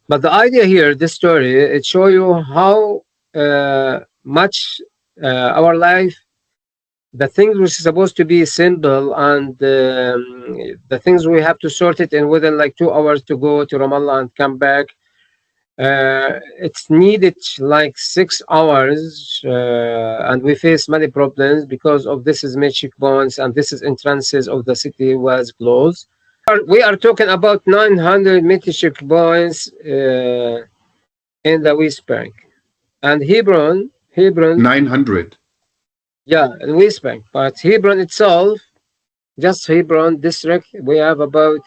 But the idea here, this story, it show you how much our life, the things which is supposed to be simple, and the things we have to sort it in within like 2 hours to go to Ramallah and come back. It's needed like 6 hours, and we face many problems because of this is made checkpoints and this is entrances of the city was closed. We are talking about 900 meter checkpoints in the West Bank, and Hebron, 900. yeah, in West Bank. But Hebron itself, just Hebron district, we have about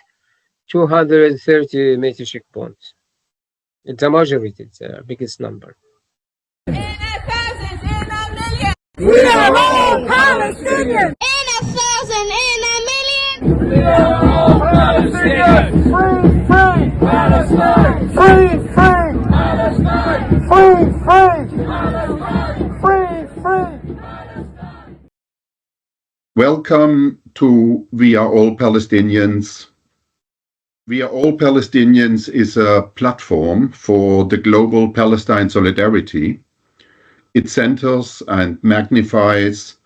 230 meter checkpoints. It's a majority, it's the biggest number. In a thousand, in a million. We are all Palestinians. In a thousand, in a million. We are all Palestinians. Free, free Palestine. Free, free Palestine. Free, free Palestine. Free, free Palestine. Welcome to We Are All Palestinians. We Are All Palestinians is a platform for the global Palestine solidarity. It centers and magnifies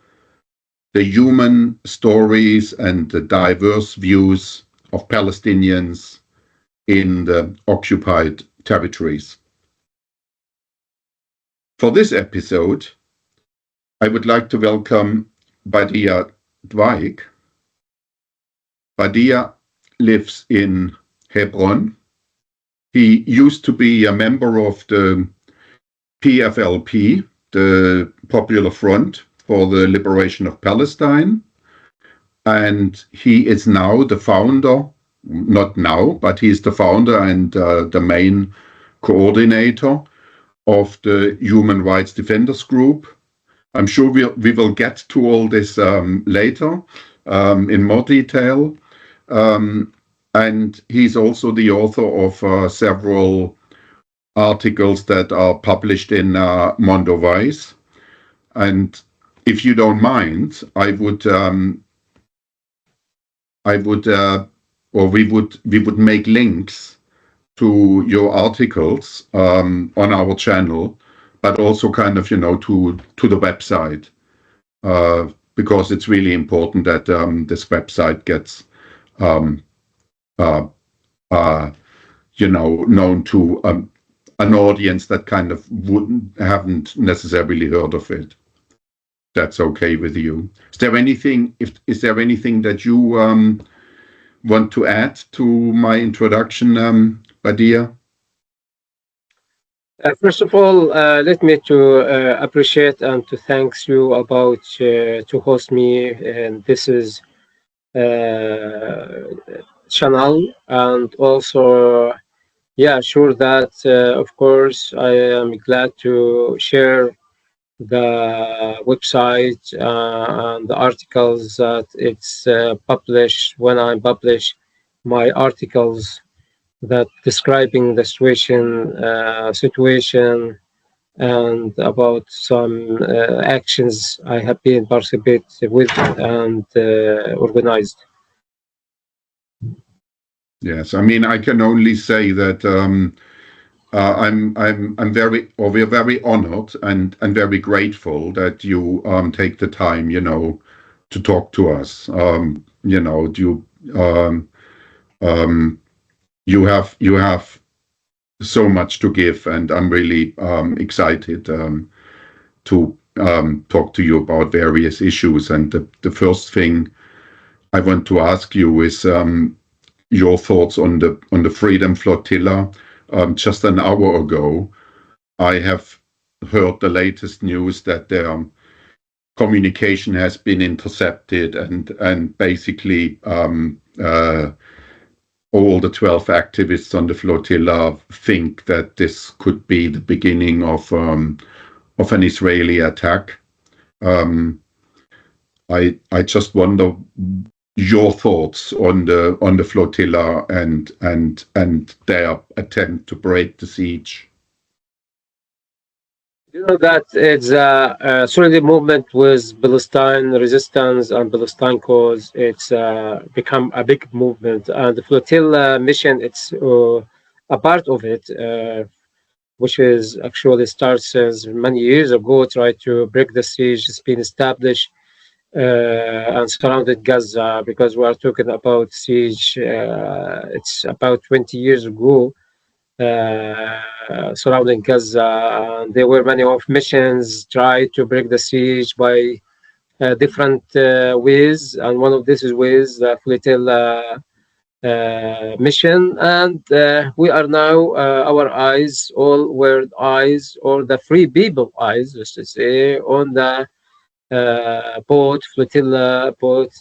the human stories and the diverse views of Palestinians in the occupied territories. For this episode, I would like to welcome Badee Dwaik. Badee lives in Hebron. He used to be a member of the PFLP, the Popular Front for the Liberation of Palestine, and he is now the founder, not now, but he's the founder and the main coordinator of the Human Rights Defenders Group. I'm sure we will get to all this later in more detail. And he's also the author of several articles that are published in Mondo Vice. And if you don't mind, we would make links to your articles on our channel, but also kind of, to the website, because it's really important that this website gets known to an audience that kind of haven't necessarily heard of it. That's okay with you. Is there anything that you want to add to my introduction, Badee? First of all, let me to appreciate and to thank you about to host me, and this is channel, and also sure that of course I am glad to share the website and the articles that it's published when I publish my articles that describing the situation and about some actions I have been participated with and organized. Yes, I mean, I can only say that we're very honored and very grateful that you take the time, to talk to us. You have so much to give, and I'm really excited to talk to you about various issues. And the first thing I want to ask you is your thoughts on the Freedom Flotilla. Just an hour ago, I have heard the latest news that their communication has been intercepted, and basically all the 12 activists on the flotilla think that this could be the beginning of an Israeli attack. I just wonder your thoughts on the flotilla and their attempt to break the siege. You know that it's a solidarity movement with Palestine resistance and Palestine cause. It's become a big movement, and the flotilla mission. It's a part of it, which is actually starts as many years ago, tried to break the siege. It's been established and surrounded Gaza, because we are talking about siege. It's about 20 years ago, surrounding Gaza. And there were many of missions tried to break the siege by different ways, and one of this is ways the Flotilla mission. And we are now, our eyes, all world eyes, or the free people eyes, let's just say, on the boat, Flotilla boat,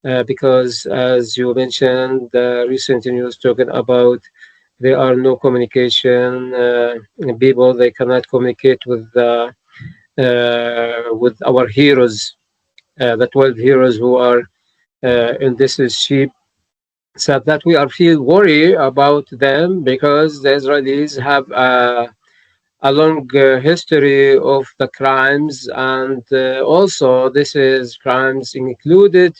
because as you mentioned, the recent news talking about there are no communication. People, they cannot communicate with our heroes, the 12 heroes who are in this ship. So that we are feel worried about them, because the Israelis have a long history of the crimes, and also this is crimes included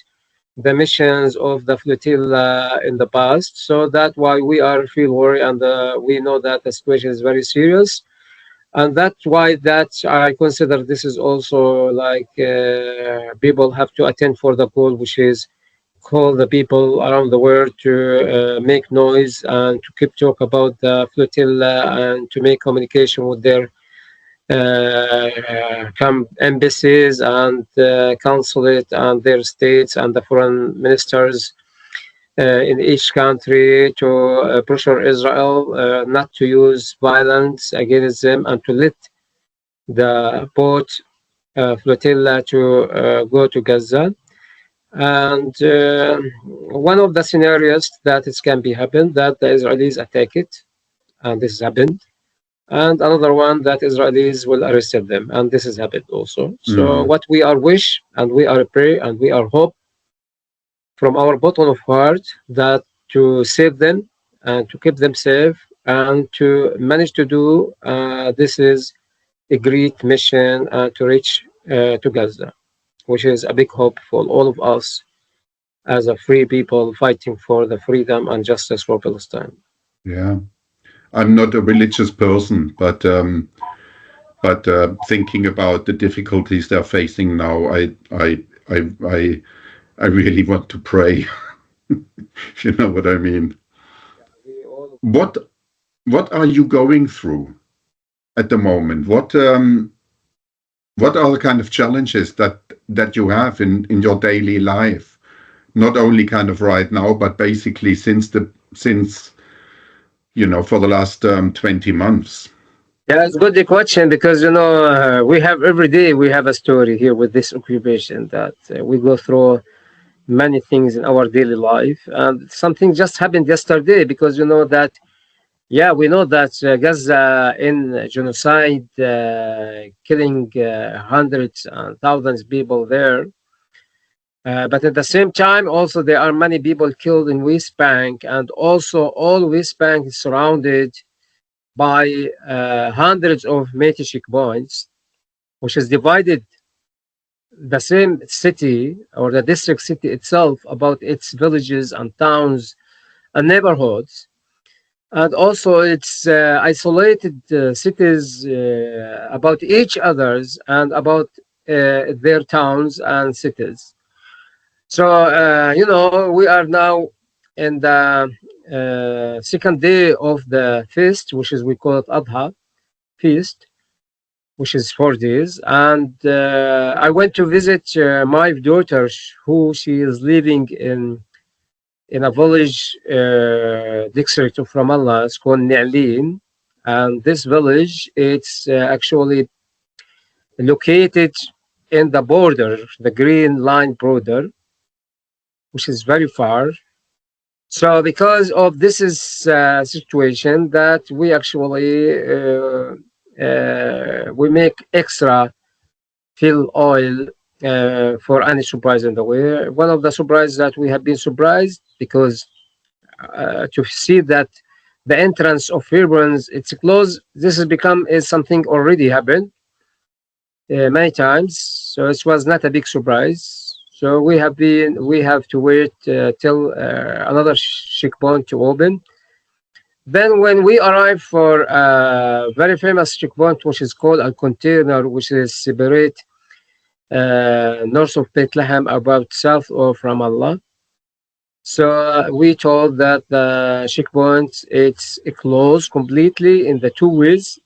the missions of the flotilla in the past. So that's why we are feel worried, and we know that the situation is very serious. And that's why that I consider this is also like people have to attend for the call, which is call the people around the world to make noise and to keep talk about the flotilla, and to make communication with their embassies and consulate and their states and the foreign ministers in each country, to pressure Israel not to use violence against them, and to let the boat flotilla to go to Gaza. And one of the scenarios that it can be happened, that the Israelis attack it, and this has happened. And another one that Israelis will arrest them, and this has happened also. So what we are wish, and we are pray, and we are hope from our bottom of heart, that to save them and to keep them safe, and to manage to do this is a great mission, to reach to Gaza, which is a big hope for all of us as a free people fighting for the freedom and justice for Palestine. Yeah, I'm not a religious person, but thinking about the difficulties they're facing now, I really want to pray. If you know what I mean. What are you going through at the moment? What are the kind of challenges that you have in your daily life? Not only kind of right now, but basically since you know, for the last 20 months. Yeah, it's a good question, because you know we have every day we have a story here with this occupation, that we go through many things in our daily life, and something just happened yesterday, because you know that, yeah, we know that Gaza in genocide, killing hundreds and thousands of people there. But at the same time, also there are many people killed in West Bank, and also all West Bank is surrounded by hundreds of military checkpoints, which is divided the same city or the district city itself about its villages and towns and neighborhoods. And also it's isolated cities about each others and about their towns and cities. So, you know, we are now in the second day of the feast, which is, we call it Adha feast, which is 4 days. And I went to visit my daughter, who she is living in a village district of Ramallah. It's called Ni'lin. And this village, it's actually located in the border, the green line border, which is very far. So because of this is situation, that we actually we make extra fuel oil for any surprise in the way. One of the surprises that we have been surprised, because to see that the entrance of Hebron, it's closed. This has become is something already happened many times, so it was not a big surprise. So we have to wait till another checkpoint to open. Then when we arrived for a very famous checkpoint, which is called a container, which is separate north of Bethlehem, about south of Ramallah. So we told that the checkpoint it's closed completely in the two ways,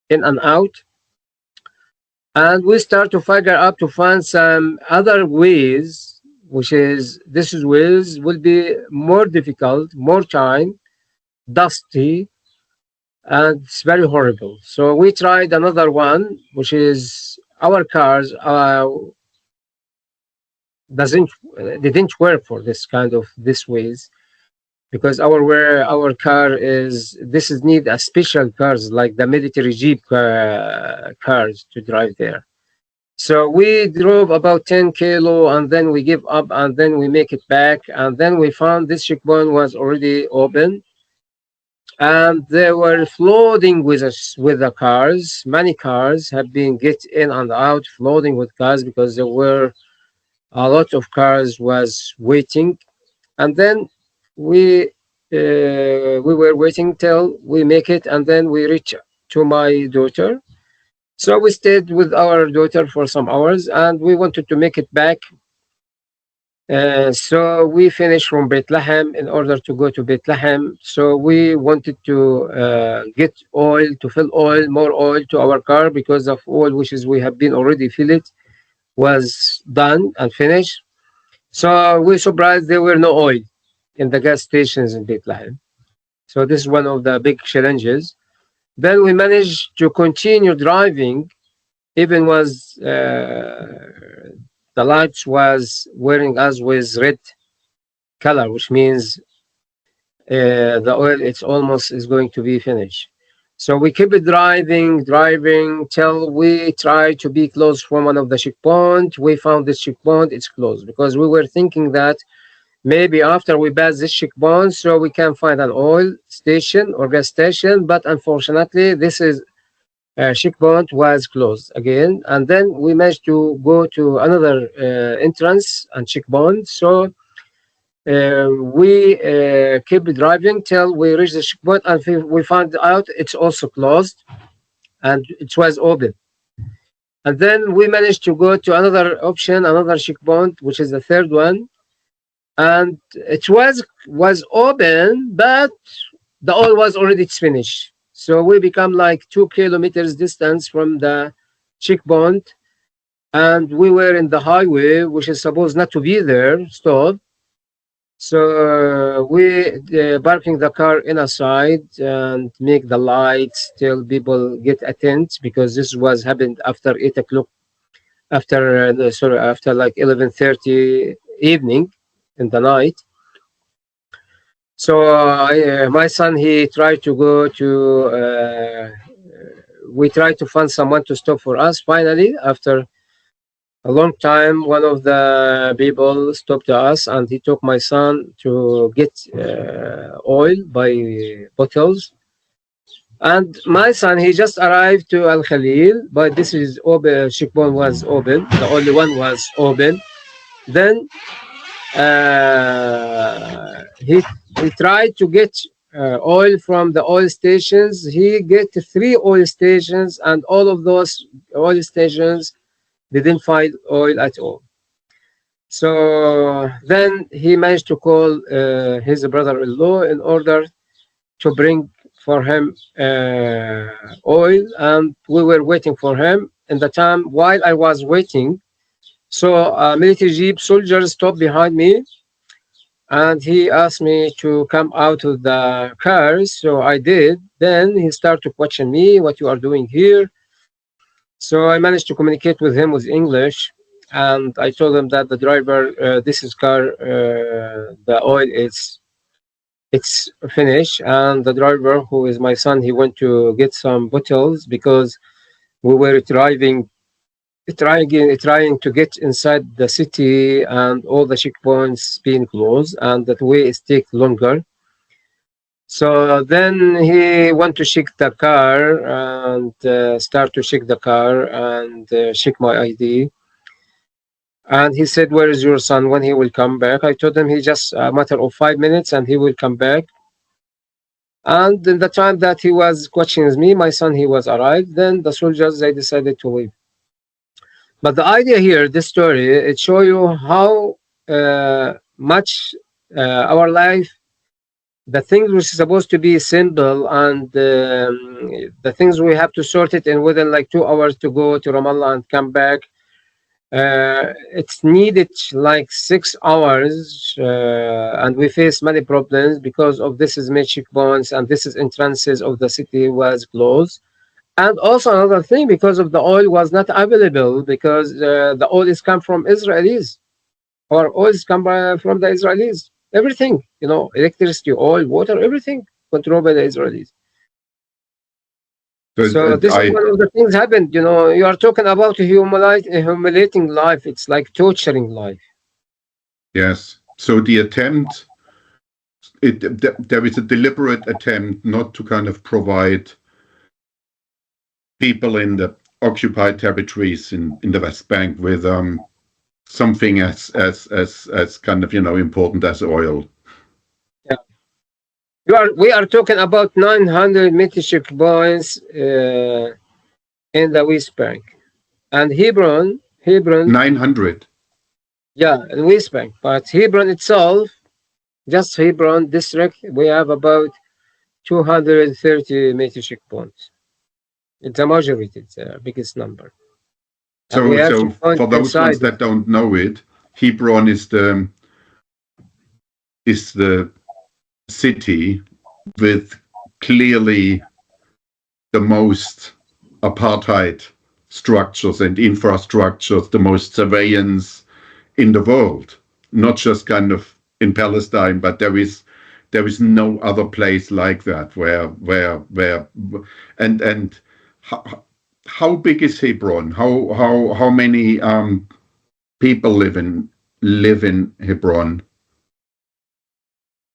in and out. And we start to figure out to find some other ways, which is this ways will be more difficult, more time, dusty, and it's very horrible. So we tried another one, which is our cars doesn't didn't work for this kind of this ways, because our car is this is need a special cars like the military jeep cars to drive there. So we drove about 10 kilo and then we give up and then we make it back, and then we found this checkpoint was already open and they were flooding with us with the cars. Many cars have been get in and out, flooding with cars, because there were a lot of cars was waiting. And then we were waiting till we make it, and then we reach to my daughter. So we stayed with our daughter for some hours and we wanted to make it back. So we finished from Bethlehem in order to go to Bethlehem. So we wanted to get oil, to fill oil, more oil to our car, because of oil which is we have been already filled it was done and finished. So we surprised there were no oil in the gas stations in Bethlehem. So this is one of the big challenges. Then we managed to continue driving, even was the lights was wearing us with red color, which means the oil it's almost is going to be finished. So we keep driving till we try to be close from one of the checkpoint. We found this checkpoint, it's closed, because we were thinking that maybe after we pass this checkpoint, so we can find an oil station or gas station. But unfortunately, this is checkpoint was closed again. And then we managed to go to another entrance and checkpoint. So we keep driving till we reach the checkpoint, and we found out it's also closed and it was open. And then we managed to go to another option, another checkpoint, which is the third one, and it was open, but the oil was already finished. So we become like 2 kilometers distance from the checkpoint, and we were in the highway, which is supposed not to be there, stop. So we parking the car in a side and make the lights till people get attention, because this was happened after 8 o'clock, after like 11:30 evening in the night. So my son, he tried to go to we tried to find someone to stop for us. Finally, after a long time, one of the people stopped us and he took my son to get oil by bottles. And my son, he just arrived to Al Khalil, but this is open, checkpoint was open, the only one was open. Then he tried to get oil from the oil stations. He get 3 oil stations, and all of those oil stations didn't find oil at all. So then he managed to call his brother-in-law in order to bring for him oil, and we were waiting for him. In the time while I was waiting, so a military jeep soldier stopped behind me, and he asked me to come out of the car. So I did. Then he started to question me, what you are doing here? So I managed to communicate with him with English, and I told him that the driver, this is car, the oil it's finished, and the driver, who is my son, he went to get some bottles, because we were trying to get inside the city, and all the checkpoints being closed, and that way it takes longer. So then he went to check the car and start to check the car and check my ID. And he said, "Where is your son? When he will come back?" I told him he just a matter of 5 minutes and he will come back. And in the time that he was questioning me, my son, he was arrived. Then the soldiers, they decided to leave. But the idea here, this story, it show you how much our life, the things which is supposed to be simple, and the things we have to sort it in within like 2 hours to go to Ramallah and come back. It's needed like 6 hours, and we face many problems because of this is made checkpoints, and this is entrances of the city was closed. And also another thing, because of the oil was not available, because the oil is come from Israelis, or oil is come from the Israelis. Everything, electricity, oil, water, everything controlled by the Israelis. So this is one of the things happened. You are talking about humiliating life. It's like torturing life. Yes. So the attempt, there is a deliberate attempt not to kind of provide people in the occupied territories in the West Bank with something as kind of important as oil. Yeah. We are talking about 900 military checkpoints in the West Bank, and Hebron. 900. Yeah, in West Bank, but Hebron itself, just Hebron district, we have about 230 military checkpoints. It's a majority. It's the biggest number. So for those ones that don't know it, Hebron is the city with clearly the most apartheid structures and infrastructures, the most surveillance in the world, not just kind of in Palestine, but there is no other place like that where and how big is Hebron? How many people live in Hebron?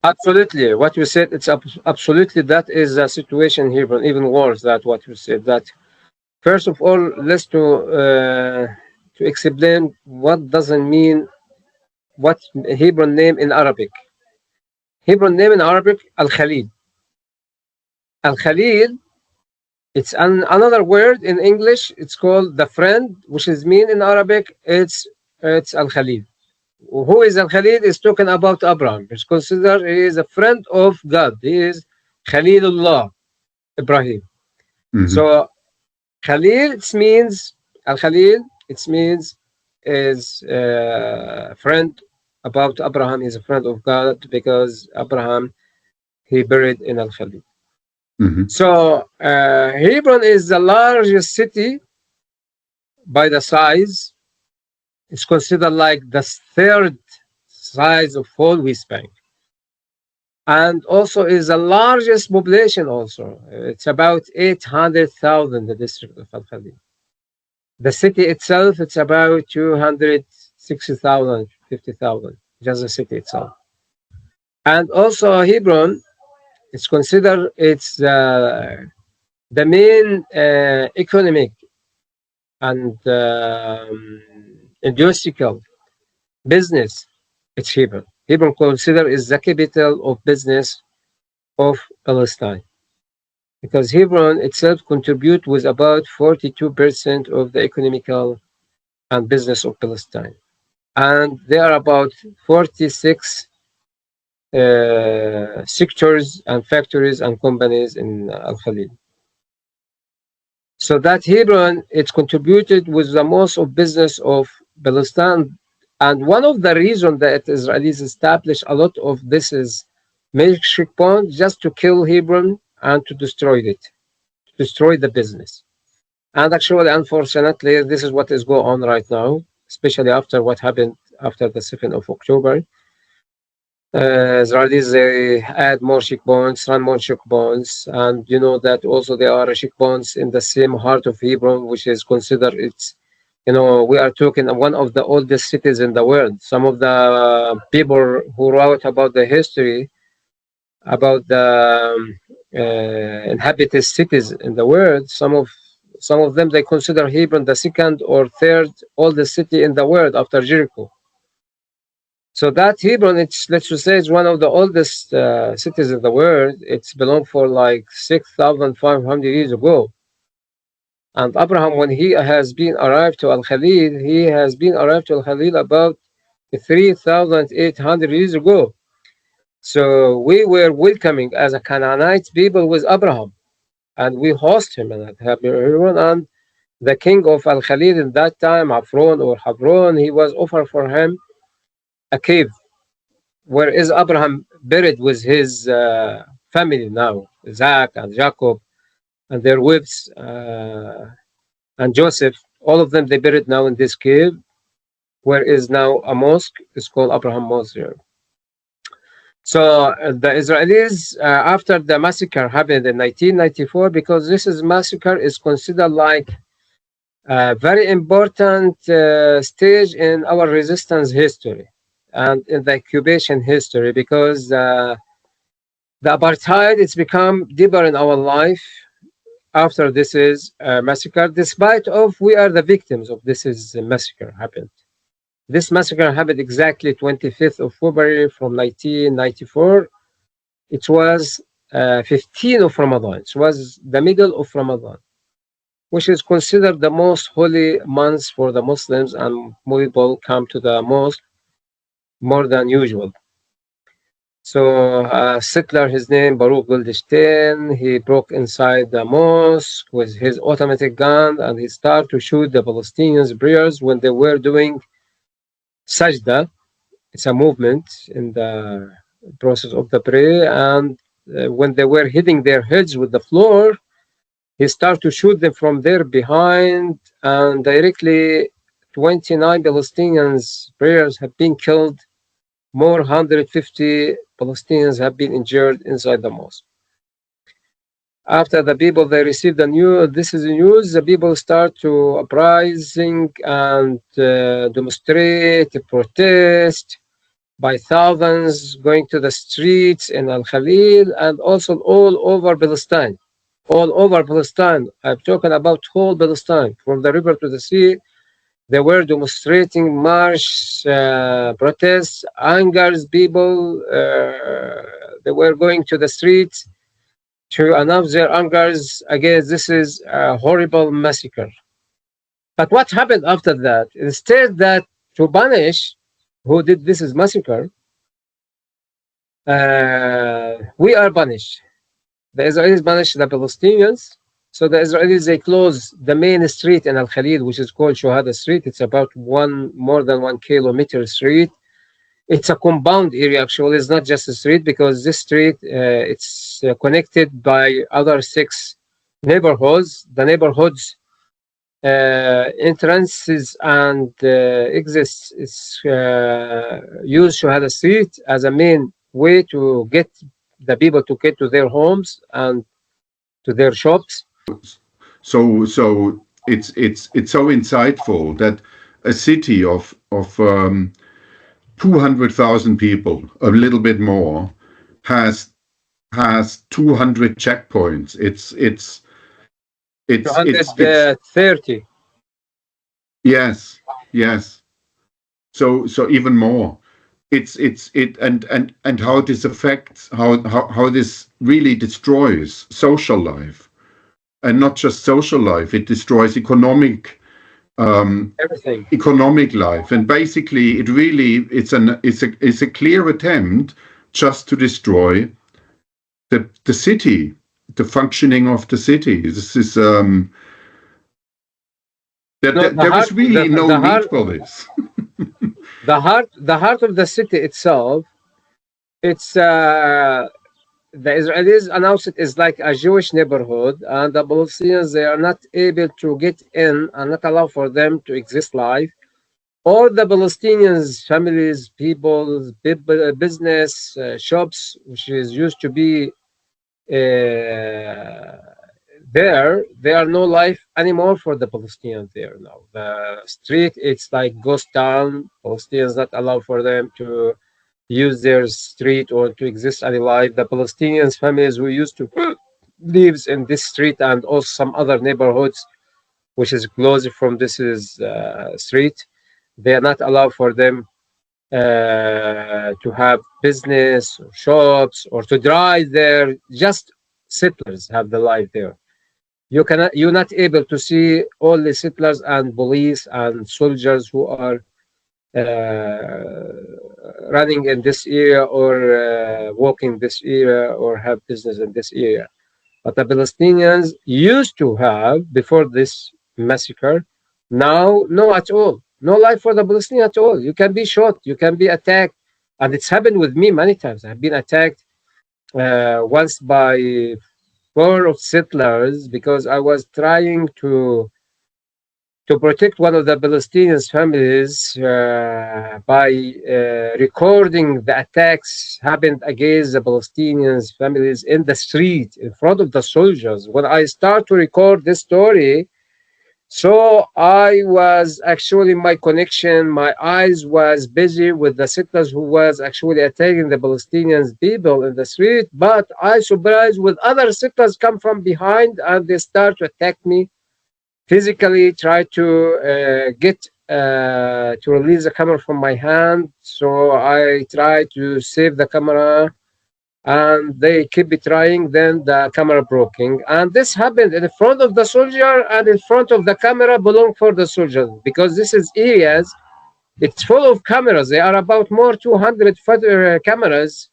Absolutely, what you said, it's absolutely, that is the situation here, but even worse than what you said. That first of all, let's to explain what doesn't mean what Hebron name in Arabic. Hebron name in Arabic, Al-Khalil. Al-Khalil, it's another word in English. It's called the friend, which is mean in Arabic. It's Al-Khalil. Who is Al-Khalil? Is talking about Abraham. He's considered he is a friend of God. He is Khalilullah, Ibrahim. Mm-hmm. So Khalil, it means Al-Khalil. It means is a friend about Abraham. He's a friend of God because Abraham he buried in Al-Khalil. Mm-hmm. So Hebron is the largest city by the size. It's considered like the third size of whole West Bank, and also is the largest population. Also, it's about 800,000. The district of Al Khalil. The city itself, it's about 260,000, 50,000. Just the city itself, and also Hebron. It's considered it's the main economic and industrial business. It's Hebron. Hebron considered is the capital of business of Palestine, because Hebron itself contribute with about 42% of the economical and business of Palestine, and there are about 46 sectors and factories and companies in Al Khalil. So that Hebron, it's contributed with the most of business of Palestine, and one of the reasons that Israelis established a lot of this is makeshift point just to kill Hebron and to destroy it, to destroy the business. And actually, unfortunately, this is what is going on right now, especially after what happened after the 2nd of October. Israelis, they add more checkpoints, run more checkpoints, and you know that also there are checkpoints in the same heart of Hebron, which is considered it's, we are talking one of the oldest cities in the world. Some of the people who wrote about the history, about the inhabited cities in the world, some of them, they consider Hebron the second or third oldest city in the world after Jericho. So that Hebron, it's let's just say, it's one of the oldest cities in the world. It's belonged for like 6,500 years ago. And Abraham, when he has been arrived to Al Khalil, he has been arrived to Al Khalil about 3,800 years ago. So we were welcoming as a Canaanite people with Abraham, and we host him at Hebron. And the king of Al Khalil in that time, Hebron, he was offered for him a cave where is Abraham buried with his family now, Isaac and Jacob and their wives and Joseph. All of them they buried now in this cave, where is now a mosque. It's called Abraham Mosque here. So the Israelis, after the massacre happened in 1994, because this is massacre is considered like a very important stage in our resistance history and in the occupation history, because the apartheid it's become deeper in our life after this is massacre, despite of we are the victims of this is massacre happened. This massacre happened exactly 25th of February from 1994. It was 15 of Ramadan. It was the middle of Ramadan, which is considered the most holy month for the Muslims, and people come to the mosque more than usual. So settler, his name Baruch Goldstein, he broke inside the mosque with his automatic gun, and he started to shoot the Palestinians prayers when they were doing sajda. It's a movement in the process of the prayer, and when they were hitting their heads with the floor, he started to shoot them from there behind, and directly 29 Palestinians prayers have been killed. More 150 Palestinians have been injured inside the mosque. After the people they received the news, this is the news, the people start to uprising and demonstrate, protest by thousands, going to the streets in Al Khalil and also all over Palestine. All over Palestine. I'm talking about whole Palestine, from the river to the sea. They were demonstrating, march, protests, angers people. They were going to the streets to announce their angers against this is a horrible massacre. But what happened after that? Instead that to punish who did this is massacre, we are punished. The Israelis punished the Palestinians. So the Israelis, they closed the main street in Al Khalil, which is called Shuhada Street. It's about more than 1 kilometer street. It's a compound area, actually. It's not just a street, because this street, it's connected by other 6 neighborhoods. The neighborhoods entrances and exits use Shuhada Street as a main way to get the people to get to their homes and to their shops. So it's so insightful that a city of 200,000 people, a little bit more, has 200 checkpoints. It's 230. Yes. So even more. And how this affects, how this really destroys social life. And not just social life, it destroys economic everything. Economic life. And basically it's a clear attempt just to destroy the city, the functioning of the city. This is there is really no need for this. The heart of the city itself, it's the Israelis announced it is like a Jewish neighborhood, and the Palestinians, they are not able to get in and not allow for them to exist live. All the Palestinians, families, people, business, shops, which is used to be there, there are no life anymore for the Palestinians there now. The street, it's like ghost town. Palestinians not allowed for them to use their street or to exist any life. The Palestinians families who used to lives in this street and also some other neighborhoods, which is close from this is street, they are not allowed for them to have business or shops or to drive there. Just settlers have the life there. You're not able to see all the settlers and police and soldiers who are running in this area or walking this area or have business in this area. But the Palestinians used to have before this massacre. Now, no at all. No life for the Palestinians at all. You can be shot, you can be attacked, and it's happened with me many times. I've been attacked once by four of settlers because I was trying to protect one of the Palestinian families by recording the attacks happened against the Palestinian families in the street in front of the soldiers. When I start to record this story, so I was actually my connection, my eyes was busy with the settlers who was actually attacking the Palestinian people in the street, but I surprised with other settlers come from behind and they start to attack me physically, try to get to release the camera from my hand. So I try to save the camera and they keep trying, then the camera broken. And this happened in front of the soldier and in front of the camera belong for the soldier because this is areas, it's full of cameras. There are about more 200 cameras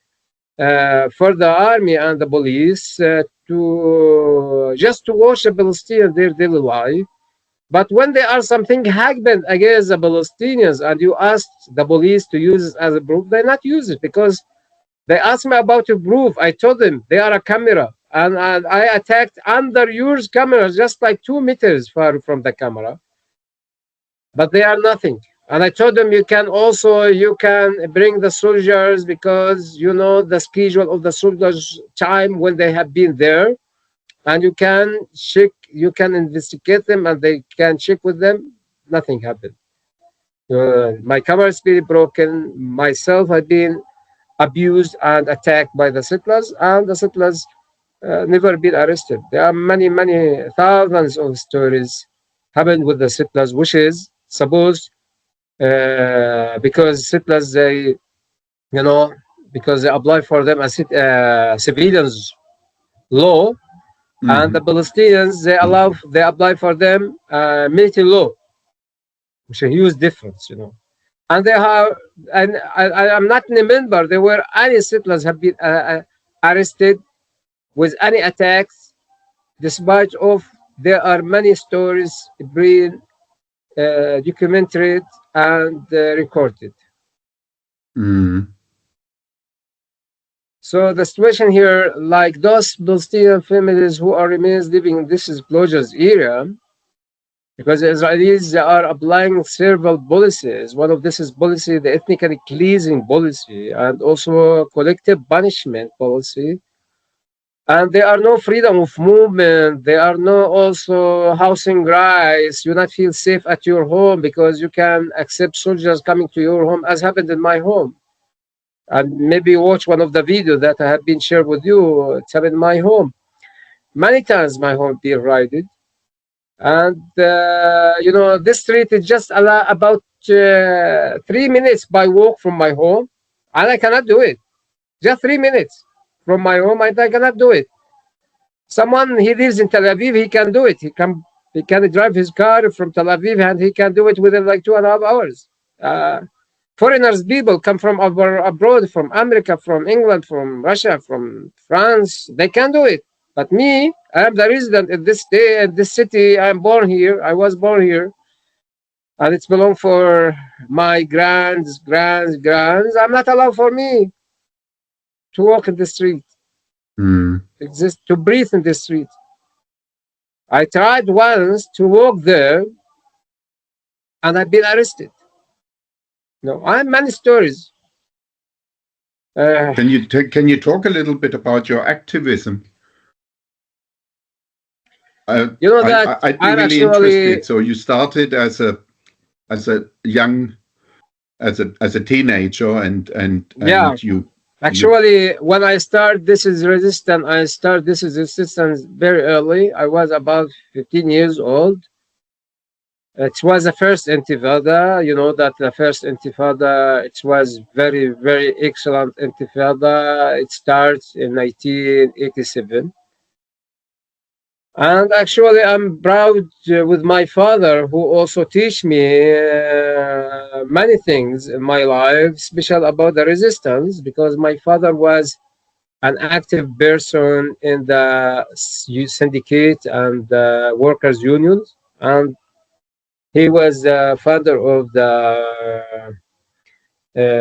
for the army and the police to just to watch the Palestinians their daily life. But when there are something happened against the Palestinians and you ask the police to use it as a proof, they not use it because they asked me about a proof. I told them they are a camera and I attacked under your camera just like 2 meters far from the camera, but they are nothing. And I told them you can bring the soldiers because you know the schedule of the soldiers time when they have been there, and you can check, you can investigate them, and they can check with them. Nothing happened. My camera is being broken. Myself had been abused and attacked by the settlers, and the settlers never been arrested. There are many, many thousands of stories happened with the settlers, which is supposed because settlers because they apply for them as civilians law, and the Palestinians they apply for them military law, which is a huge difference, And they have, and I'm not in a member. There were any settlers have been arrested with any attacks, despite of there are many stories being documented and recorded. So the situation here, like those Palestinian families who are remains living in this closures area, because the Israelis they are applying several policies. One of this is policy, the ethnically cleansing policy, and also collective punishment policy. And there are no freedom of movement. There are no also housing rights. You not feel safe at your home because you can accept soldiers coming to your home, as happened in my home. And maybe watch one of the videos that I have been shared with you. It's happened in my home. Many times my home been raided. And, this street is just about 3 minutes by walk from my home. And I cannot do it. Just 3 minutes from my home, I cannot do it. Someone, he lives in Tel Aviv, he can do it. He can drive his car from Tel Aviv and he can do it within like 2.5 hours. Foreigners, people come from abroad, from America, from England, from Russia, from France. They can do it. But me, I am the resident in this day, in this city. I am born here. I was born here. And it's belong for my grands. I'm not allowed for me to walk in the street, exist, to breathe in the street. I tried once to walk there and I've been arrested. I have many stories. Can you talk a little bit about your activism? I'd be really interested. So you started as a teenager, and you. Actually, when I start, this is resistance very early. I was about 15 years old. It was the first Intifada. You know that the first Intifada, it was very, very excellent Intifada. It starts in 1987. And actually, I'm proud with my father, who also teach me many things in my life, especially about the resistance, because my father was an active person in the syndicate and the workers' unions, and he was the founder of the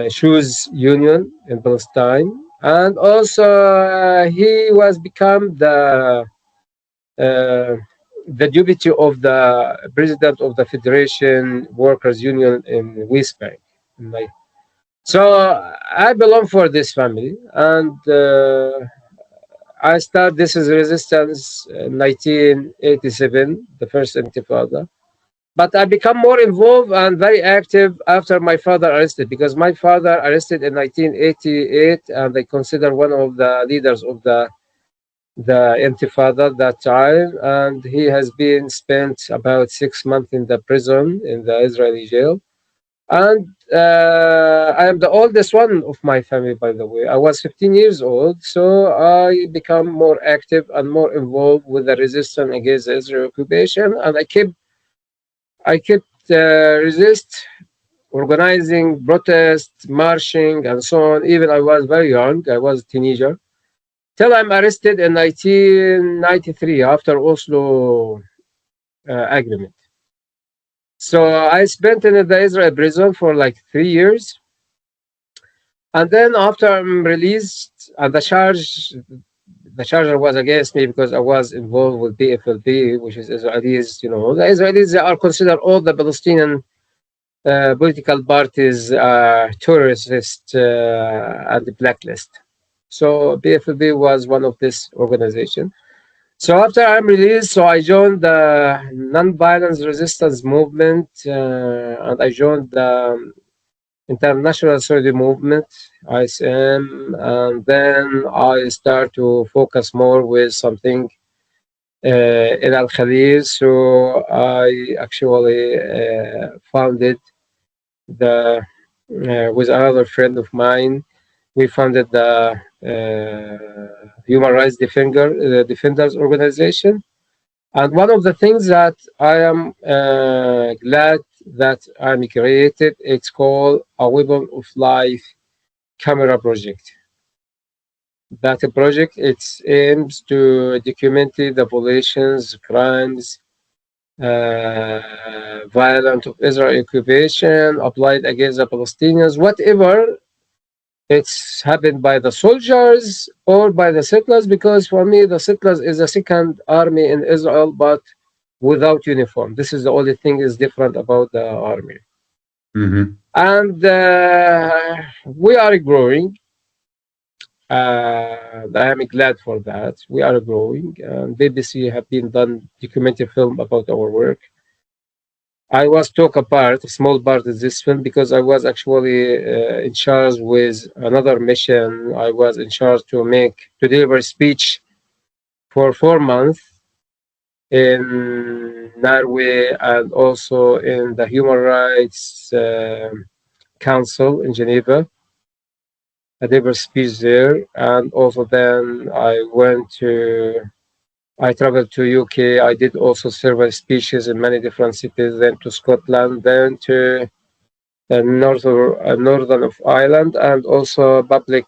shoes union in Palestine, and also he was become uh, the deputy of the president of the Federation Workers Union in West Bank. So I belong for this family, and I start this is resistance in 1987, the first Intifada. But I become more involved and very active after my father arrested, because my father arrested in 1988, and I consider one of the leaders of the Intifada that time, and he has been spent about 6 months in the prison in the Israeli jail. And I am the oldest one of my family, by the way. I was 15 years old, so I become more active and more involved with the resistance against the Israeli occupation, and I kept resist organizing protests, marching, and so on. Even I was very young; I was a teenager till I'm arrested in 1993 after Oslo agreement. So I spent in the Israel prison for like 3 years, and then after I'm released, and the charger was against me because I was involved with PFLP, which is Israelis. You know, the Israelis are considered all the Palestinian political parties terrorist and blacklist. So PFLP was one of this organization. So after I'm released, so I joined the non-violence resistance movement, and I joined the International Solidarity Movement, ISM, and then I start to focus more with something in Al Khalil. So I actually founded the with another friend of mine. We founded the Human Rights Defenders Organization. And one of the things that I am glad that I'm created, it's called a Weapon of Life Camera Project. That project it aims to document the violations, crimes, violent of Israel occupation applied against the Palestinians, whatever it's happened by the soldiers or by the settlers, because for me the settlers is a second army in Israel but without uniform. This is the only thing is different about the army. And we are growing. I am glad for that. We are growing, and BBC have been done documentary film about our work. I was took apart, a small part of this film, because I was actually in charge with another mission. I was in charge to deliver speech for 4 months in Norway and also in the Human Rights Council in Geneva. I delivered speech there, and also then I traveled to UK. I did also several speeches in many different cities, then to Scotland, then to the northern of Ireland, and also Republic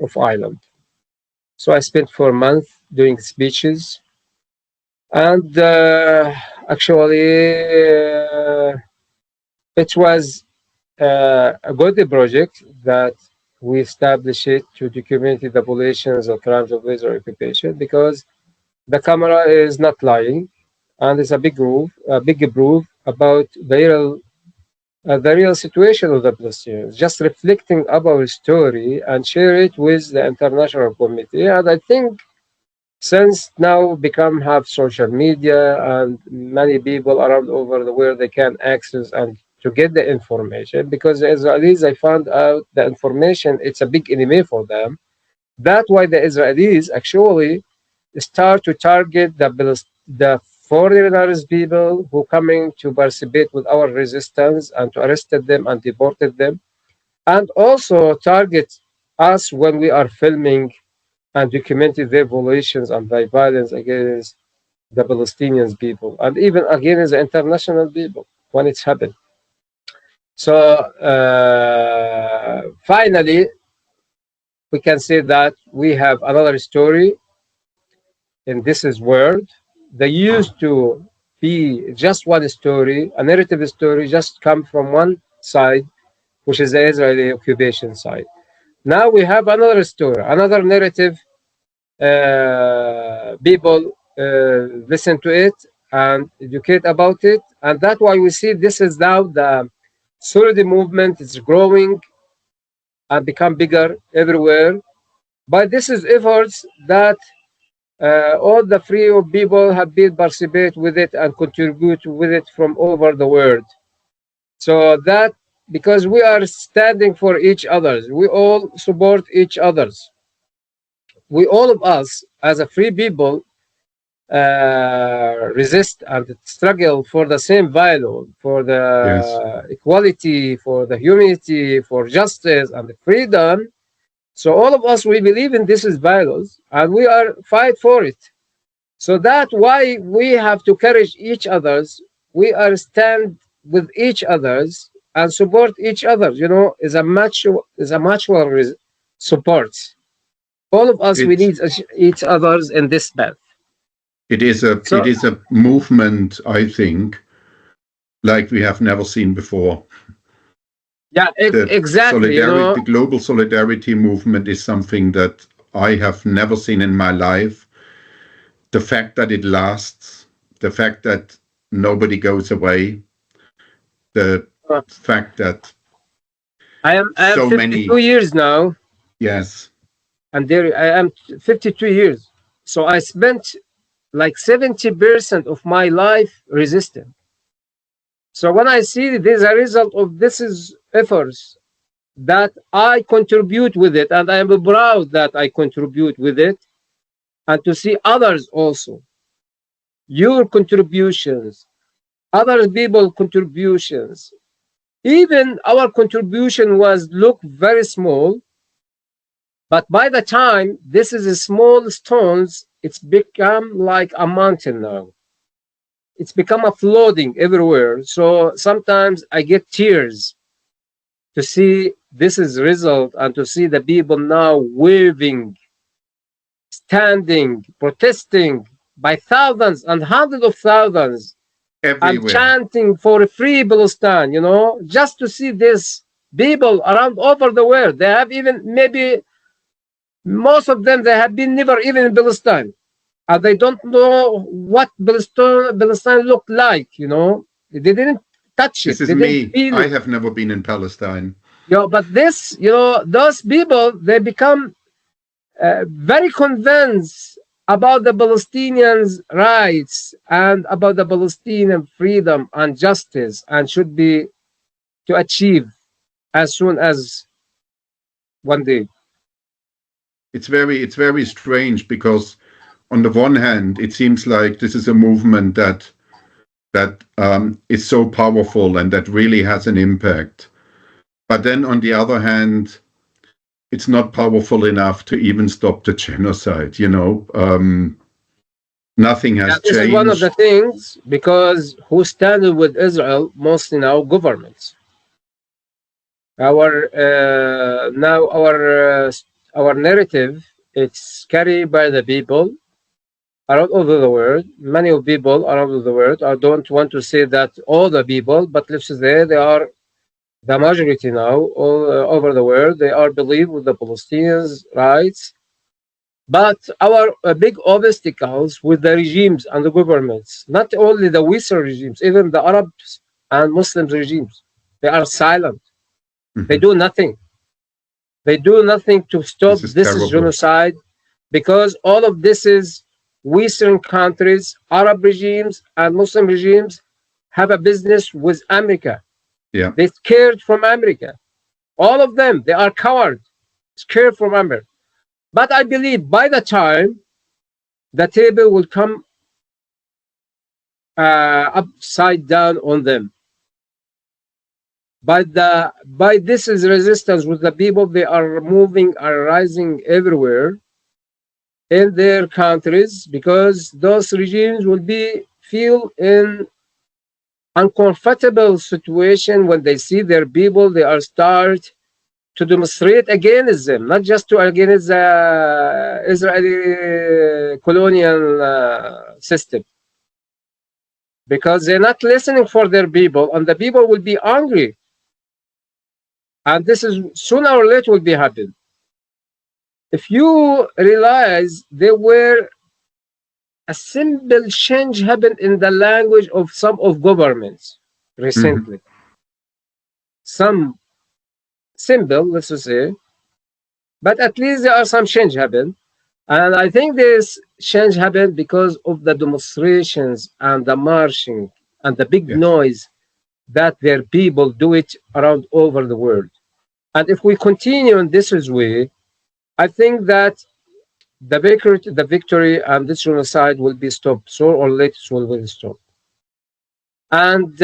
of Ireland. So I spent 4 months doing speeches, and actually it was a good project that we established it to document the violations of crimes of Israel occupation, because the camera is not lying, and it's a big proof about the real situation of the Palestinians, just reflecting our story and share it with the international community. And I think since now have social media and many people around over the world, they can access and to get the information, because the Israelis, I found out the information, it's a big enemy for them. That's why the Israelis actually start to target the foreigners people who coming to participate with our resistance and to arrested them and deported them, and also target us when we are filming and documenting their violations and their violence against the Palestinian people and even against the international people when it's happened. So finally, we can say that we have another story in this is world. They used to be just one story, a narrative story, just come from one side, which is the Israeli occupation side. Now we have another story, another narrative. People listen to it and educate about it, and that's why we see this is now the solidarity movement is growing and become bigger everywhere. But this is efforts that all the free people have been participate with it and contribute with it from over the world. So that because we are standing for each other, we all support each others. We all of us as a free people resist and struggle for the same value, for Yes. the equality, for the humanity, for justice and the freedom. So all of us, we believe in this is values and we are fight for it. So that's why we have to encourage each others. We are stand with each others and support each other. You know, is a mutual support. All of us, we It's need each others in this path. it is a So it is a movement, I think, like we have never seen before. yeah, The exactly. You know, solidarity, the global solidarity movement is something that I have never seen in my life. The fact that it lasts, the fact that nobody goes away, the uh, fact that I am so 52 many, years now, yes, and there I am 52 years. So I spent like 70% of my life resisting. So when I see this a result of this is efforts that I contribute with it, and I am proud that I contribute with it, and to see others also, your contributions, other people contributions, even our contribution was look very small, but by the time this is a small stones, it's become like a mountain now. It's become a floating everywhere. So sometimes I get tears to see this is result and to see the people now waving, standing, protesting by thousands and hundreds of thousands and everywhere. chanting for free Palestine, you know, just to see this people around over the world. They have even maybe most of them they have been never even in Palestine. And they don't know what Palestine looked like, you know. They didn't touch it. This is They didn't me. feel I it. have never been in Palestine. You know, but this, you know, those people, they become very convinced about the Palestinians' rights and about the Palestinian freedom and justice and should be to achieve as soon as one day. It's very strange because on the one hand, it seems like this is a movement that is so powerful and that really has an impact. But then on the other hand, it's not powerful enough to even stop the genocide. Nothing Yeah, has this is one of the changed. things because who stand with Israel mostly now governments. Our narrative it's carried by the people around over the world. Many of people around the world. I don't want to say that all the people, but let's say they are the majority now all over the world. They are believe with the Palestinians' rights. But our big obstacles with the regimes and the governments, not only the Western regimes, even the Arabs and Muslim regimes, they are silent. They Mhm. do nothing. They do nothing to stop This is this is terrible. genocide because all of this is Western countries, Arab regimes, and Muslim regimes have a business with America. Yeah. They scared from America. All of them, they are cowards, scared from America. But I believe by the time the table will come upside down on them. By this is resistance with the people, they are moving, are rising everywhere in their countries, because those regimes will be feel in uncomfortable situation when they see their people. They are start to demonstrate against them, not just to against the Israeli colonial system, because they're not listening for their people, and the people will be angry. And this is sooner or later will be happen. If you realize there were a simple change happened in the language of some of governments recently. Some simple, let's just say, but at least there are some change happened. And I think this change happened because of the demonstrations and the marching and the big noise that their people do it around over the world. And if we continue in this way, I think that the victory and this genocide will be stopped. Sooner or later, will be stopped. And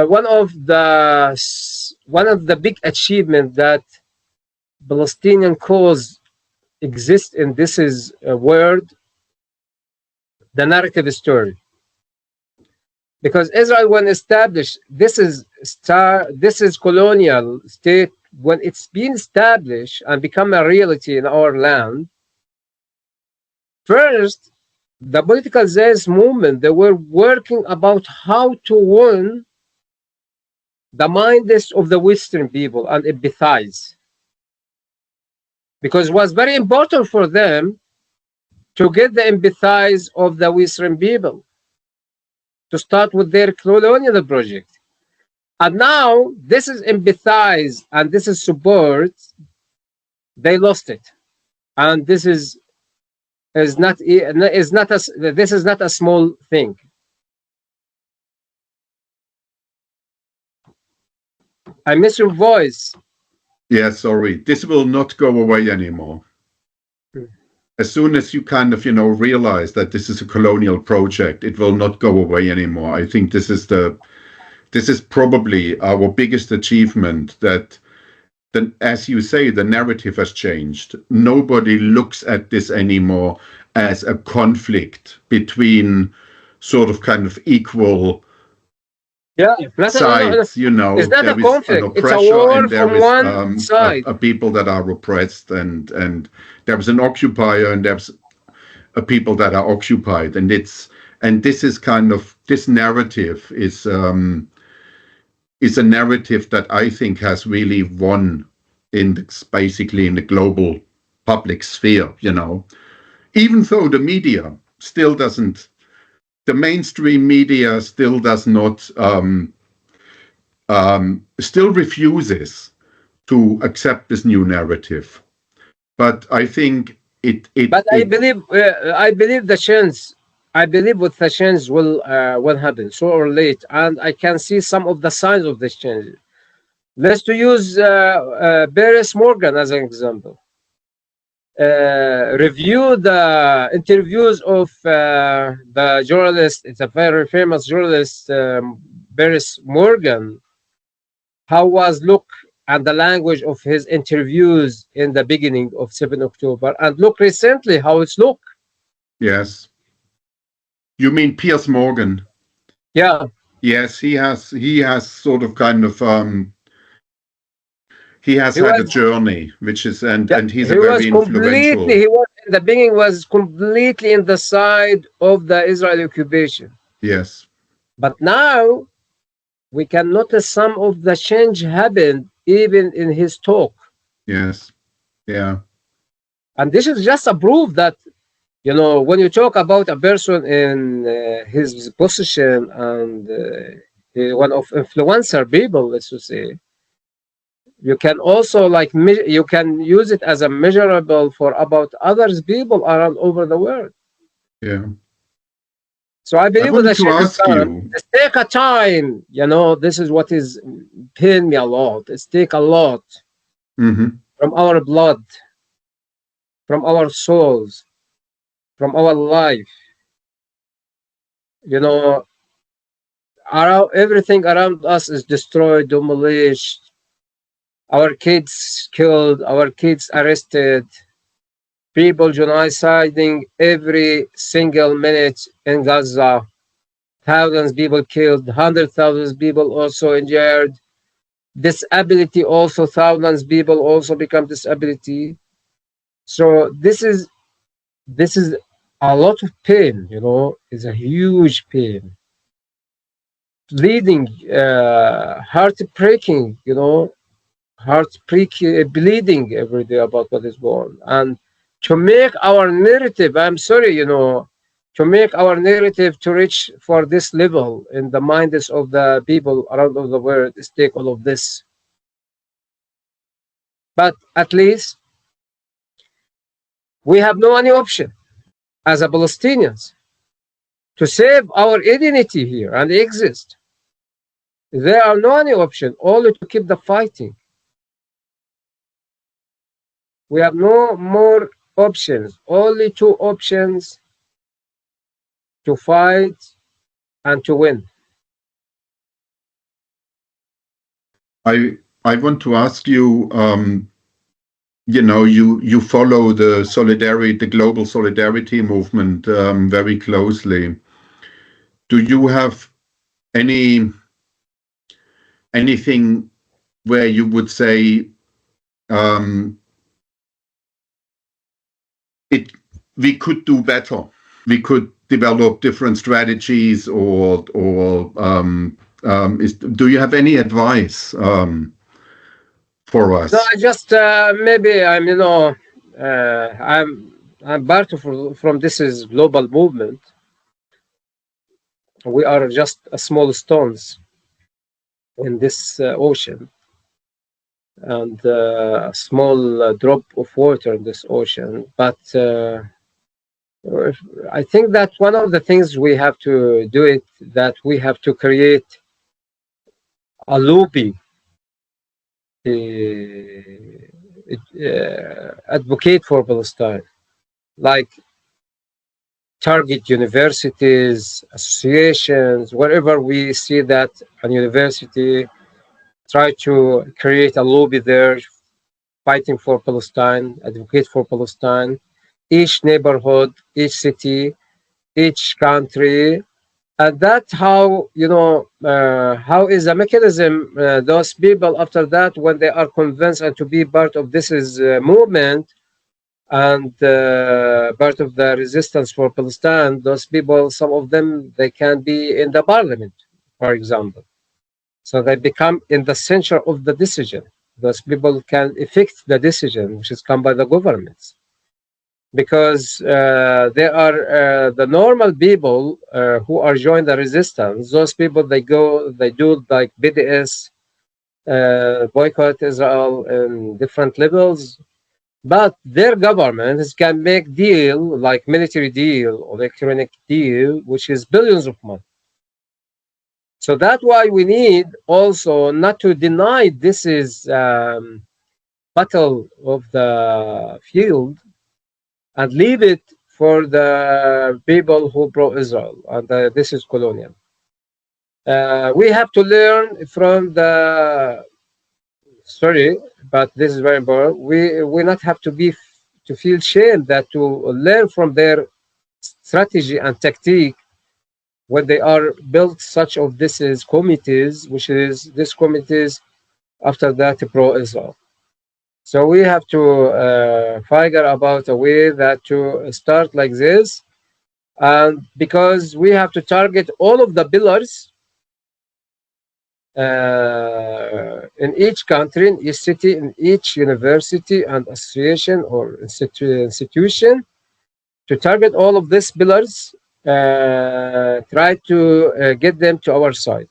one of the big achievements that Palestinian cause exists in this is world, the narrative story. Because Israel, when established, this is colonial state. When it's been established and become a reality in our land, first, the political Zionist movement, they were working about how to win the minds of the Western people and empathize. Because it was very important for them to get the empathize of the Western people, to start with their colonial project. And now this is empathize and this is support. They lost it, and this is not a small thing. I miss your voice. Yeah, sorry. This will not go away anymore. As soon as you kind of, realize that this is a colonial project, it will not go away anymore. I think this is probably our biggest achievement, that as you say, the narrative has changed. Nobody looks at this anymore as a conflict between sort of kind of equal sides. It's not there a is conflict. an It's a oppressor war and there from is one side. a people that are oppressed, and there is an occupier and there's a people that are occupied, and this is kind of, this narrative is a narrative that I think has really won basically in the global public sphere, even though the media still doesn't, the mainstream media still does not, still refuses to accept this new narrative. But I think I believe the chance. I believe with the change will happen sooner or late, and I can see some of the signs of this change. Let's to use Paris Morgan as an example. Review the interviews of the journalist. It's a very famous journalist, Paris Morgan. How was look at the language of his interviews in the beginning of 7 October, and look recently how it's look. Yes. You mean Piers Morgan? Yeah. Yes, he has sort of kind of he has had a journey, which is and he's a very influential. He was in the beginning was completely in the side of the Israeli occupation. Yes. But now we can notice some of the change happened even in his talk. Yes. Yeah. And this is just a proof that, when you talk about a person in his position and one of influencer people, let's just say, you can also you can use it as a measurable for about others people around over the world. Yeah. So I believe with you, let's take a time. This is what is pain me a lot. It's take a lot from our blood, from our souls, from our life, everything around us is destroyed, demolished. Our kids killed, our kids arrested, people genociding every single minute in Gaza. Thousands of people killed, 100,000 people also injured. Disability also, thousands of people also become disability. So this is a lot of pain, you know, it's a huge pain. Bleeding, heartbreaking, you know, heartbreaking, bleeding every day about what is going on. And to make our narrative, I'm sorry, you know, to make our narrative to reach for this level in the minds of the people around the world is take all of this. But at least we have no any option as a Palestinians to save our identity here and exist. There are no any option, only to keep the fighting. We have no more options, only two options: to fight and to win. I want to ask you, you know, you follow the global solidarity movement very closely. Do you have anything where you would say we could do better? We could develop different strategies, or do you have any advice for us? No, I just maybe I'm, you know, I'm part of from this is global movement. We are just a small stones in this ocean, and a small drop of water in this ocean. But I think that one of the things we have to do it, that we have to create a lobby, advocate for Palestine, like target universities, associations, wherever we see that a university, try to create a lobby there, fighting for Palestine, advocate for Palestine. Each neighborhood, each city, each country, and that's how, you know, how is a mechanism. Those people after that, when they are convinced and to be part of this is movement and part of the resistance for Palestine, those people, some of them, they can be in the parliament, for example. So they become in the center of the decision. Those people can affect the decision, which is come by the governments, because they are the normal people who are joined the resistance. Those people, they go, they do like Badees, boycott Israel in different levels, but their governments can make deal like military deal, electronic deal, which is billions of money. So that's why we need also not to deny this is battle of the field, and leave it for the people who pro-Israel, and this is colonial. We have to learn from the, sorry, but this is very important. We not have to be to feel shame that to learn from their strategy and tactique when they are built such of this is committees, which is this committees after that pro-Israel. So we have to figure about a way that to start like this, and because we have to target all of the pillars in each country, in each city, in each university and association or institution, to target all of these pillars, try to get them to our side.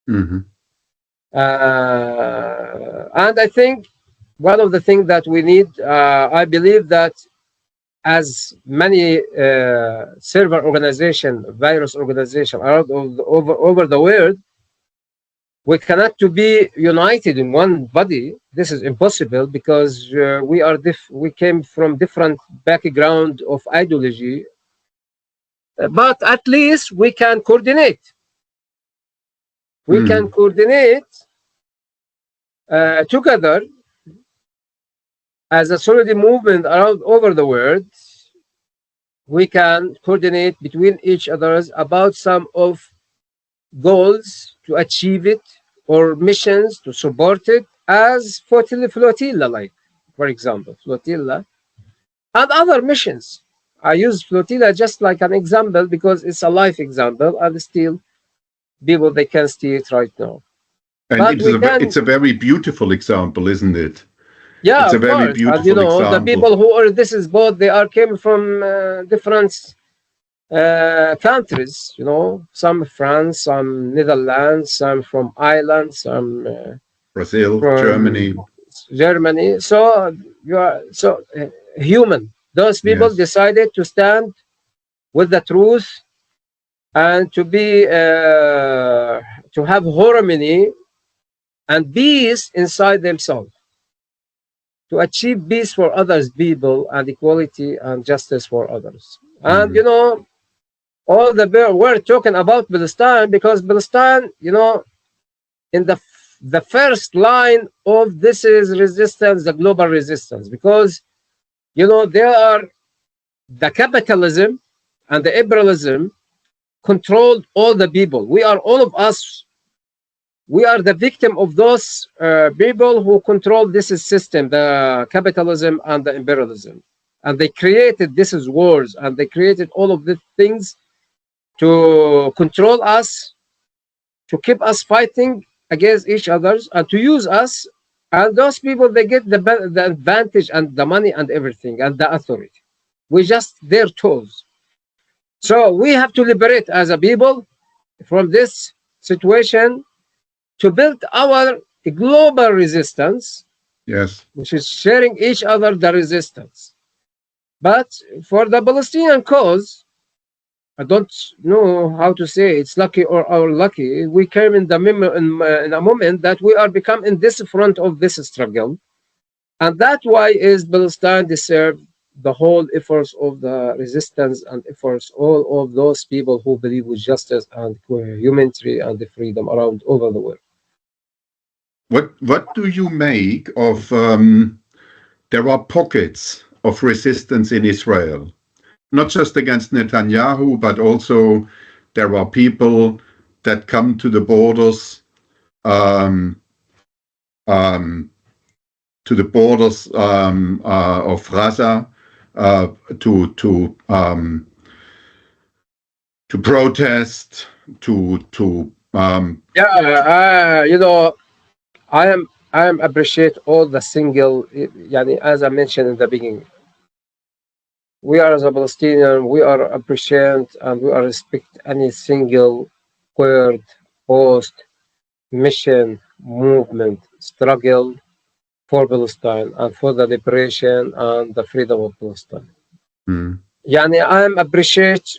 Mm-hmm. And I think one of the things that we need, I believe that as many server organization, virus organization around over the world, we cannot to be united in one body. This is impossible because we came from different background of ideology, but at least we can coordinate. We can coordinate together as a solid movement around over the world. We can coordinate between each others about some of goals to achieve it or missions to support it, as Flotilla, like, for example, Flotilla and other missions. I use Flotilla just like an example because it's a life example, and still people they can see it right now. And But we can, it's a very beautiful example, isn't it? yeah, It's a of very course. And beautiful the example. people who are this is both they are came from different countries. Some France, some Netherlands, some from Ireland, some Brazil, from Germany. So you are human. Those people Yes. decided to stand with the truth and to be to have harmony and peace inside themselves, to achieve peace for others people and equality and justice for others. And all we're talking about Palestine because Palestine, in the first line of this is resistance, the global resistance, because they are the capitalism and the imperialism controlled all the people. We are all of us. We are the victim of those people who control this system, the capitalism and the imperialism. And they created this is wars, and they created all of these things to control us, to keep us fighting against each other, and to use us. And those people, they get the advantage and the money and everything and the authority. We just their tools. So we have to liberate as a people from this situation to build our global resistance. Yes. Which is sharing each other the resistance. But for the Palestinian cause, I don't know how to say it's lucky or unlucky. We came in in a moment that we are become in this front of this struggle, and that's why is Palestine deserve the whole efforts of the resistance and efforts all of those people who believe with justice and humanity and the freedom around over the world. What do you make of there are pockets of resistance in Israel, not just against Netanyahu, but also there are people that come to the borders of Gaza to protest, I am appreciate all the single, as I mentioned in the beginning. We are as a Palestinian, we are appreciate and we are respect any single word, post, mission, movement, struggle for Palestine and for the liberation and the freedom of Palestine. I am appreciate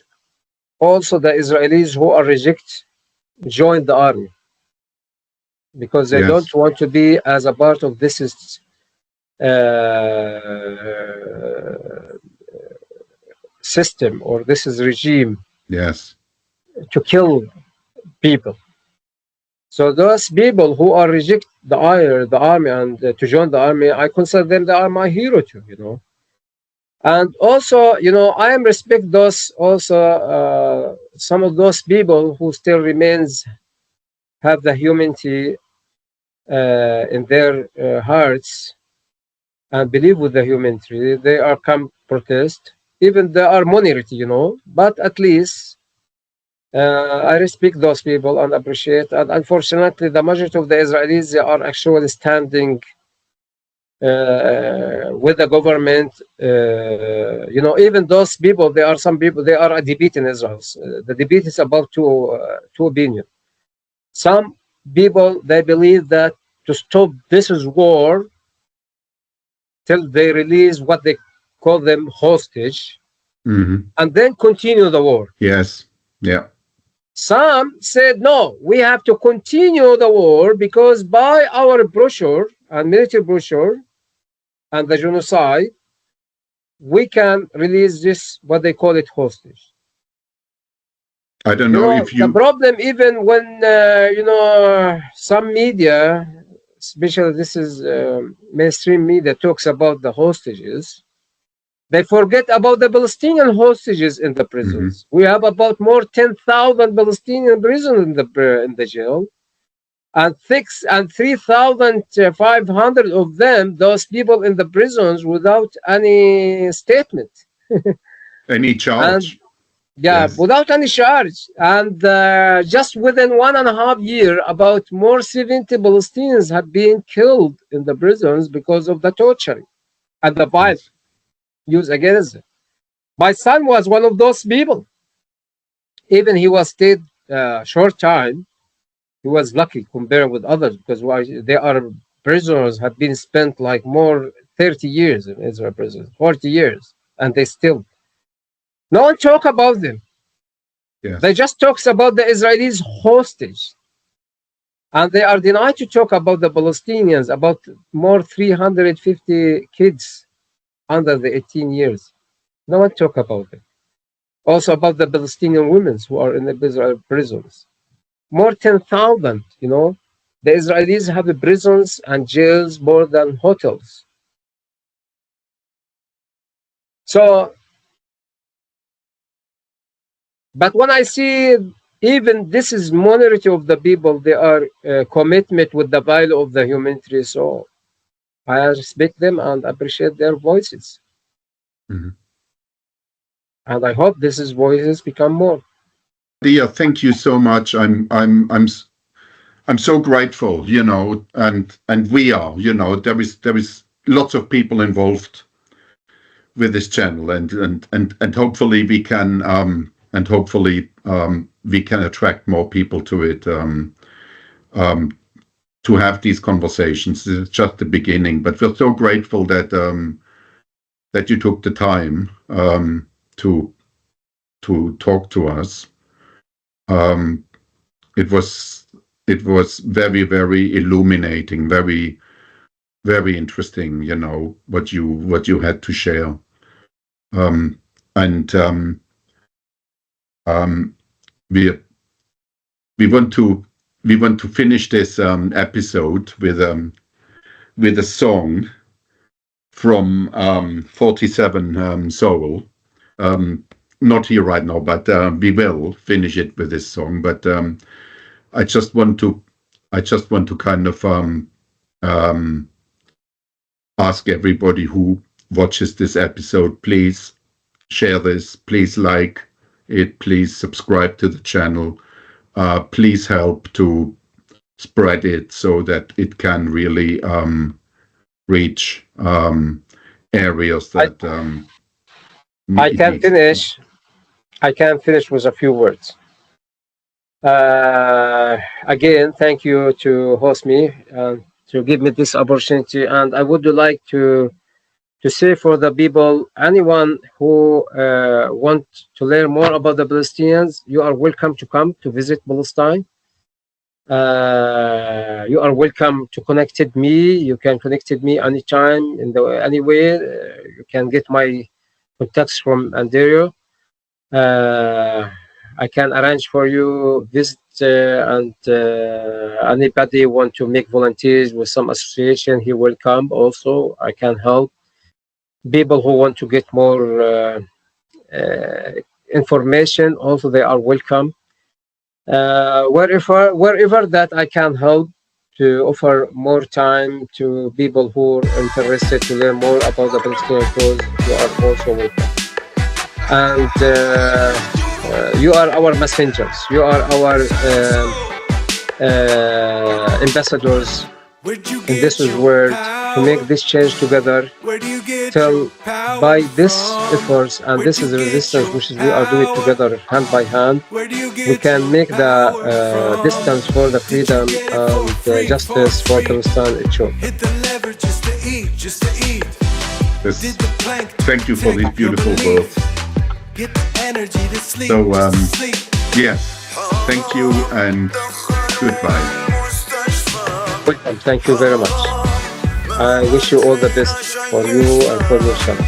also the Israelis who are reject join the army because they don't want to be as a part of this system or this is regime to kill people. So those people who are reject the army and to join the army, I consider them they are my hero too, And also, I am respect those also some of those people who still remains have the humanity in their hearts and believe with the humanity. They are come protest, even they are minority, but at least I respect those people and appreciate. And unfortunately, the majority of the Israelis they are actually standing with the government. Even those people, there are some people. They are a debate in Israel. The debate is about two opinions. Some people they believe that to stop this is war till they release what they call them hostage, and then continue the war. Yes. Yeah. Some said, no, we have to continue the war because by our brochure and military brochure and the genocide, we can release this, what they call it, hostage. I don't You know know, if the you. problem, even when, some media, especially this is mainstream media, talks about the hostages, they forget about the Palestinian hostages in the Mhm. prisons. We have about more 10,000 Palestinian prisoners in the jail, and 3,500 of them, those people in the prisons without any statement. Any And charge? yeah, Yes. without any charge. And just within 1.5 years, about more 70 Palestinians have been killed in the prisons because of the torture and the violence Yes. used against them. My son was one of those people. Even he was stayed short time. He was lucky compared with others because they are prisoners have been spent like more 30 years in Israel prisons, 40 years, and they still no one talk about them. They Yes. just talks about the Israelis hostage, and they are denied to talk about the Palestinians, about more 350 kids under the 18 years. No one talk about them. Also about the Palestinian women who are in the Israel prisons. More 10,000, you know. The Israelis have prisons and jails more than hotels. So, but when I see even this is minority of the people, they are commitment with the value of the humanitarian soul. I respect them and appreciate their voices. Mhm. And I hope this is voices become more. Dear, thank you so much. I'm so grateful, and we are, there is lots of people involved with this channel, and hopefully we can attract more people to it, to have these conversations. This is just the beginning, but we're so grateful that you took the time to talk to us. It was very, very illuminating, very, very interesting, what you had to share. And we we want to finish this episode with a song from 47 Soul. Not here right now, but we will finish it with this song. But I just want to kind of ask everybody who watches this episode, please share this, please like it, please subscribe to the channel, please help to spread it so that it can really reach areas that I it can needs. finish. I can finish with a few words. Again, thank you to host me and to give me this opportunity. And I would like to say for the people, anyone who want to learn more about the Palestinians, you are welcome to come to visit Palestine. You are welcome to connect with me. You can connect with me anytime, anywhere. You can get my contacts from Andrea. I can arrange for you visit, and anybody want to make volunteers with some association, he will come also. I can help people who want to get more information. Also, they are welcome. Wherever that I can help to offer more time to people who are interested to learn more about the Palestinian cause, you are also welcome. And you are our messengers. You are our ambassadors in this world to make this change together. Till by this efforts and this is the resistance which we are doing together hand by hand, we can make the distance for the freedom and justice for Palestine itself. Yes. Thank you for these beautiful words. So yes, thank you and goodbye. Welcome. Thank you very much. I wish you all the best for you and for your channel.